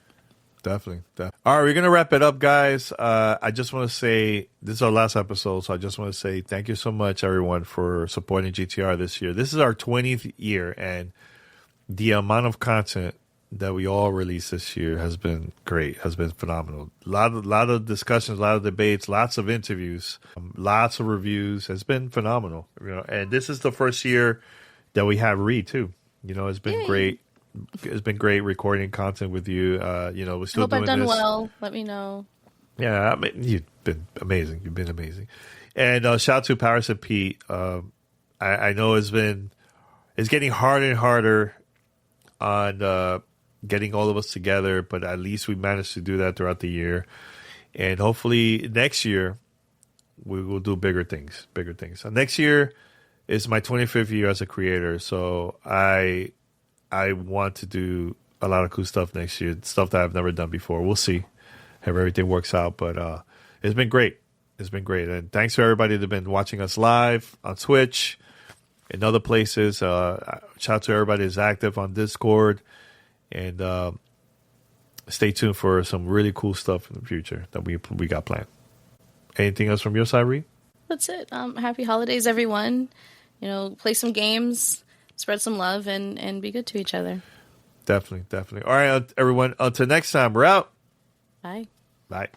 Definitely. All right, we're going to wrap it up, guys. I just want to say, this is our last episode, so I just want to say thank you so much, everyone, for supporting GTR this year. This is our 20th year, and the amount of content that we all released this year has been great, has been phenomenal. A lot of discussions, a lot of debates, lots of interviews, lots of reviews. It's been phenomenal. And this is the first year that we have Reed, too. It's been great. It's been great recording content with you. We're still doing this. I hope I've done well. Let me know. Yeah, I mean, you've been amazing. You've been amazing. And shout out to Paris and Pete. I know it's getting harder and harder on getting all of us together, but at least we managed to do that throughout the year. And hopefully next year we will do bigger things. Next year is my 25th year as a creator, so I want to do a lot of cool stuff next year, stuff that I've never done before. We'll see if everything works out, but it's been great. It's been great. And thanks to everybody that's been watching us live on Twitch and other places. Shout out to everybody that's active on Discord And stay tuned for some really cool stuff in the future that we got planned. Anything else from your side, Ree? That's it. Happy holidays, everyone. Play some games, spread some love, and be good to each other. Definitely. All right, everyone. Until next time, we're out. Bye. Bye.